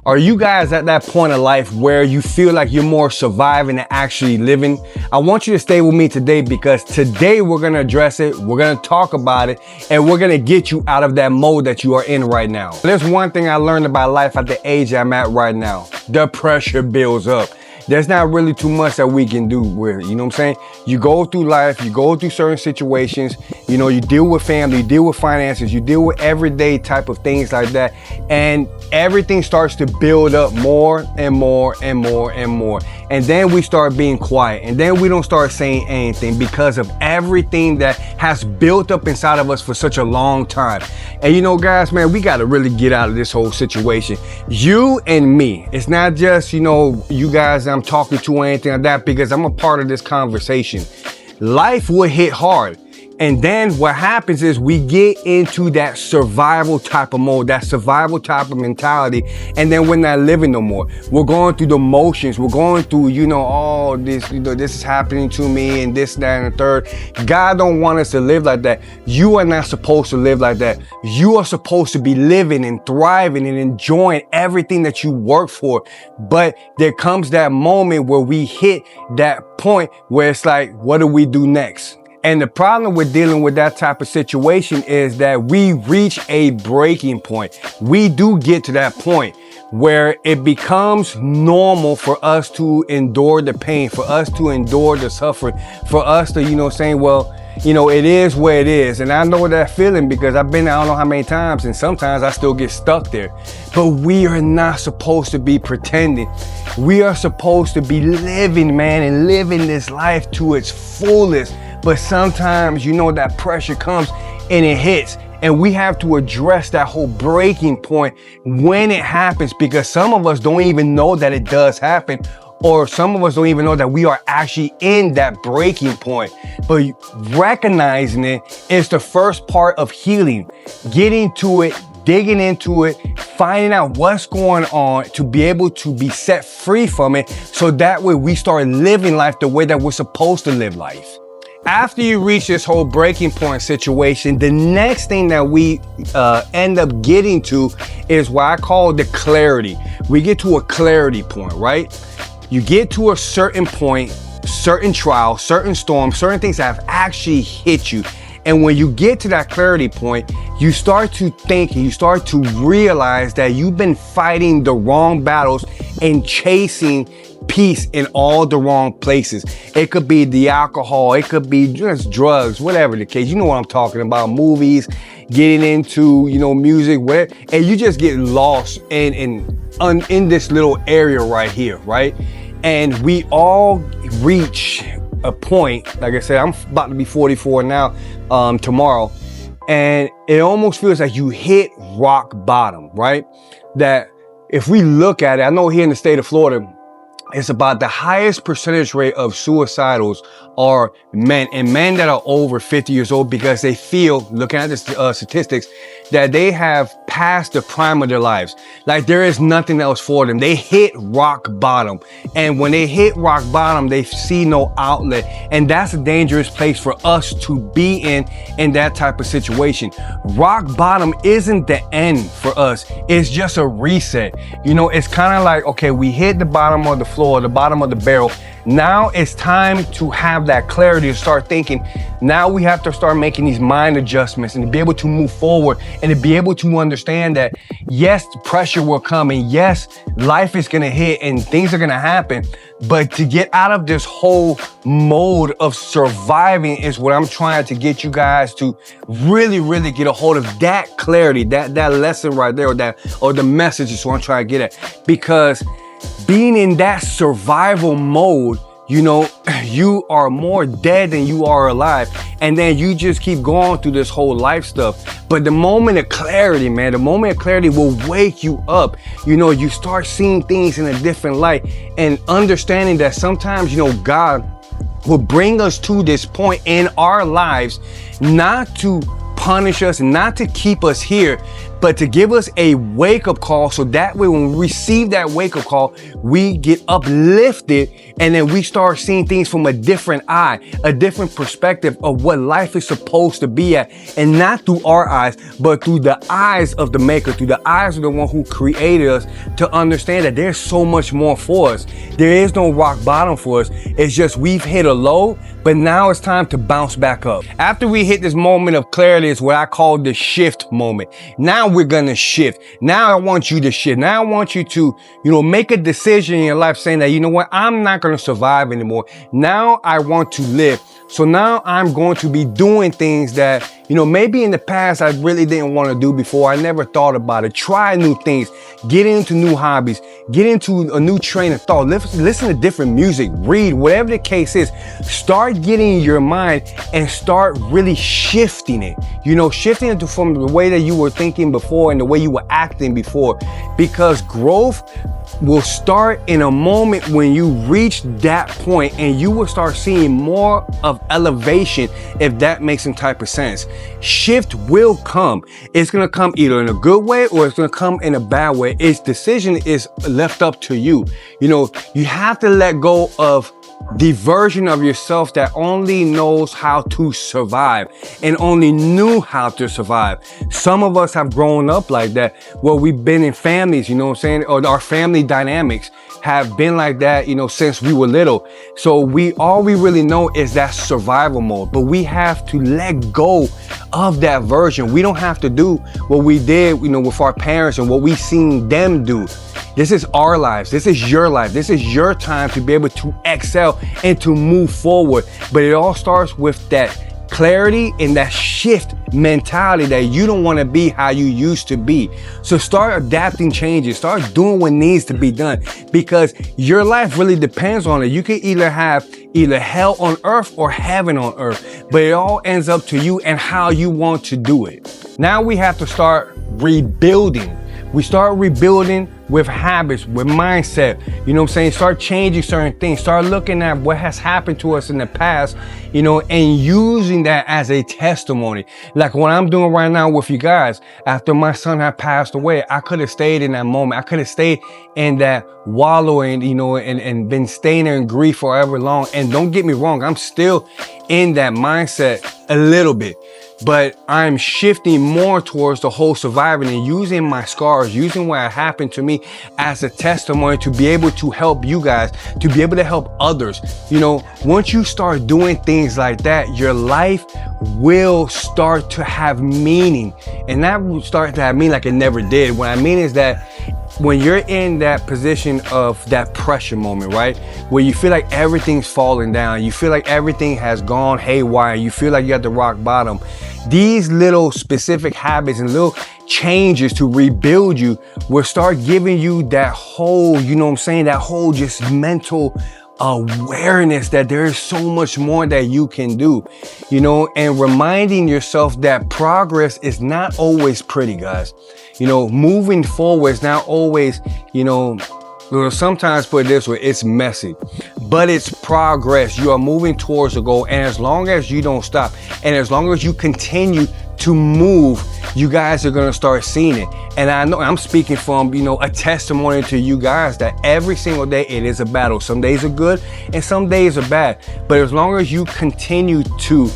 Are you guys at that point of life where you feel like you're more surviving than actually living? I want you to stay with me today because today we're going to address it, we're going to talk about it, and we're going to get you out of that mode that you are in right now. There's one thing I learned about life at the age I'm at right now. The pressure builds up. There's not really too much that we can do with it, you know what I'm saying? You go through life, you go through certain situations, you know, you deal with family, you deal with finances, you deal with everyday type of things like that, and everything starts to build up more and more and more and more. And then we start being quiet, and then we don't start saying anything because of everything that has built up inside of us for such a long time. And you know, guys, man, we got to really get out of this whole situation. You and me, it's not just, you know, you guys I'm talking to or anything like that, because I'm a part of this conversation. Life will hit hard. And then what happens is we get into that survival type of mode, that survival type of mentality. And then we're not living no more. We're going through the motions. We're going through, you know, all this, you know, this is happening to me and this, that, and the third. God don't want us to live like that. You are not supposed to live like that. You are supposed to be living and thriving and enjoying everything that you work for. But there comes that moment where we hit that point where it's like, what do we do next? And the problem with dealing with that type of situation is that we reach a breaking point. We do get to that point where it becomes normal for us to endure the pain, for us to endure the suffering, for us to, you know, saying, well, you know, it is where it is. And I know that feeling because I've been there I don't know how many times, and sometimes I still get stuck there. But we are not supposed to be pretending. We are supposed to be living, man, and living this life to its fullest. But sometimes, you know, that pressure comes and it hits, and we have to address that whole breaking point when it happens, because some of us don't even know that it does happen, or some of us don't even know that we are actually in that breaking point. But recognizing it is the first part of healing, getting to it, digging into it, finding out what's going on to be able to be set free from it, so that way we start living life the way that we're supposed to live life. After you reach this whole breaking point situation, the next thing that we end up getting to is what I call the clarity. We get to a clarity point, right? You get to a certain point, certain trial, certain storm, certain things that have actually hit you. And when you get to that clarity point, you start to think and you start to realize that you've been fighting the wrong battles and chasing peace in all the wrong places. It could be the alcohol, it could be just drugs, whatever the case. You know what I'm talking about. Movies, getting into, you know, music, whatever, and you just get lost in this little area right here, right? And we all reach a point, like I said, I'm about to be 44 now, tomorrow, and it almost feels like you hit rock bottom, right? That if we look at it, I know here in the state of Florida, it's about the highest percentage rate of suicidals are men, and men that are over 50 years old, because they feel, looking at the statistics, that they have passed the prime of their lives. Like there is nothing else for them. They hit rock bottom. And when they hit rock bottom, they see no outlet. And that's a dangerous place for us to be in that type of situation. Rock bottom isn't the end for us. It's just a reset. You know, it's kind of like, okay, we hit the bottom of the floor, the bottom of the barrel. Now it's time to have that clarity to start thinking. Now we have to start making these mind adjustments and to be able to move forward and to be able to understand that, yes, pressure will come, and yes, life is going to hit and things are going to happen. But to get out of this whole mode of surviving is what I'm trying to get you guys to really, really get a hold of. That clarity, that lesson right there, or the message is what I'm trying to get at. Because being in that survival mode, you know, you are more dead than you are alive. And then you just keep going through this whole life stuff. But the moment of clarity, man, the moment of clarity will wake you up. You know, you start seeing things in a different light and understanding that sometimes, you know, God will bring us to this point in our lives, not to punish us, not to keep us here, but to give us a wake-up call, so that way when we receive that wake-up call, we get uplifted, and then we start seeing things from a different eye, a different perspective of what life is supposed to be at, and not through our eyes, but through the eyes of the Maker, through the eyes of the one who created us, to understand that there's so much more for us. There is no rock bottom for us. It's just we've hit a low, but now it's time to bounce back up. After we hit this moment of clarity, is what I call the shift moment. Now we're gonna shift. Now I want you to shift. Now I want you to, make a decision in your life saying that, you know what, I'm not gonna survive anymore. Now I want to live. So now I'm going to be doing things that, maybe in the past I really didn't want to do before. I never thought about it. Try new things, get into new hobbies, get into a new train of thought, listen to different music, read, whatever the case is. Start getting your mind and start really shifting it, shifting it from the way that you were thinking before and the way you were acting before, because growth will start in a moment when you reach that point, and you will start seeing more of elevation, if that makes some type of sense. Shift will come. It's going to come either in a good way or it's going to come in a bad way. Its decision is left up to you. You have to let go of the version of yourself that only knows how to survive and only knew how to survive. Some of us have grown up like that. Well, we've been in families, or our family dynamics have been like that, since we were little. So all we really know is that survival mode, but we have to let go of that version. We don't have to do what we did, with our parents and what we seen them do. This is our lives. This is your life. This is your time to be able to excel and to move forward. But it all starts with that clarity and that shift mentality that you don't want to be how you used to be. So start adapting changes. Start doing what needs to be done, because your life really depends on it. You can either have hell on earth or heaven on earth, but it all ends up to you and how you want to do it. Now we have to start rebuilding. We start rebuilding with habits, with mindset, start changing certain things, start looking at what has happened to us in the past, and using that as a testimony. Like what I'm doing right now with you guys. After my son had passed away, I could have stayed in that moment. I could have stayed in that wallowing, and been staying there in grief forever long. And don't get me wrong, I'm still in that mindset a little bit. But I'm shifting more towards the whole surviving and using my scars, using what happened to me as a testimony to be able to help you guys, to be able to help others. Once you start doing things like that, your life will start to have meaning. And that will start to have meaning like it never did. What I mean is that when you're in that position of that pressure moment, right? Where you feel like everything's falling down, you feel like everything has gone haywire, you feel like you're at the rock bottom. These little specific habits and little changes to rebuild you will start giving you that whole, that whole just mental awareness that there is so much more that you can do, and reminding yourself that progress is not always pretty, guys. Moving forward is not always, sometimes put it this way, it's messy, but it's progress. You are moving towards a goal, and as long as you don't stop, and as long as you continue to move, you guys are going to start seeing it. And I know I'm speaking from, a testimony to you guys that every single day it is a battle. Some days are good and some days are bad. But as long as you continue to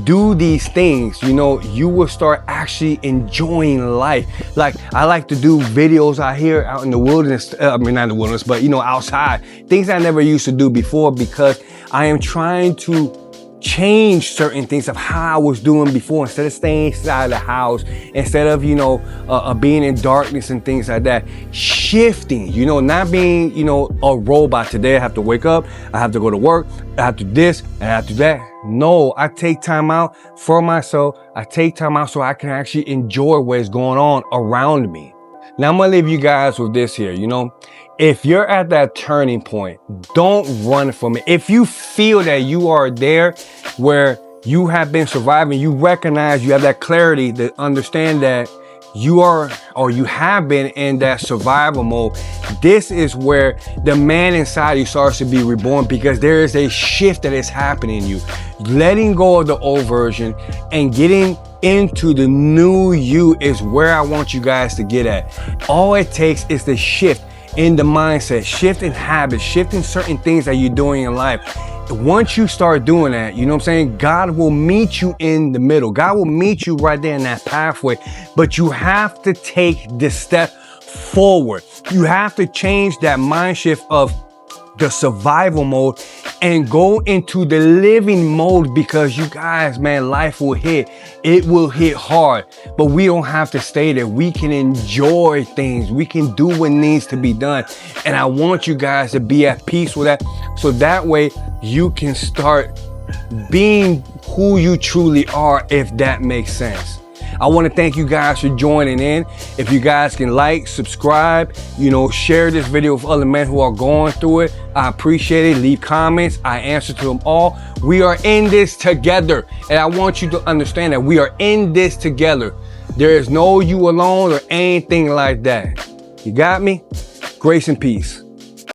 do these things, you will start actually enjoying life. Like I like to do videos out here out in the wilderness. Not in the wilderness, but outside. Things I never used to do before, because I am trying to change certain things of how I was doing before. Instead of staying inside the house, instead of being in darkness and things like that, shifting, not being a robot. Today I have to wake up, I have to go to work, I have to do this and I have to do that. No, I take time out for myself. I take time out so I can actually enjoy what is going on around me. Now I'm gonna leave you guys with this here. If you're at that turning point, don't run from it. If you feel that you are there where you have been surviving, you recognize, you have that clarity to understand that you are, or you have been in that survival mode, this is where the man inside you starts to be reborn, because there is a shift that is happening in you. Letting go of the old version and getting into the new you is where I want you guys to get at. All it takes is the shift in the mindset, shift in habits, shift in certain things that you're doing in life. Once you start doing that, you know what I'm saying? God will meet you in the middle. God will meet you right there in that pathway, but you have to take this step forward. You have to change that mind shift of the survival mode and go into the living mode, because you guys, man, life will hit. It will hit hard, but we don't have to stay there. We can enjoy things. We can do what needs to be done. And I want you guys to be at peace with that, so that way you can start being who you truly are, if that makes sense. I want to thank you guys for joining in. If you guys can like, subscribe, share this video with other men who are going through it. I appreciate it. Leave comments. I answer to them all. We are in this together. And I want you to understand that we are in this together. There is no you alone or anything like that. You got me? Grace and peace.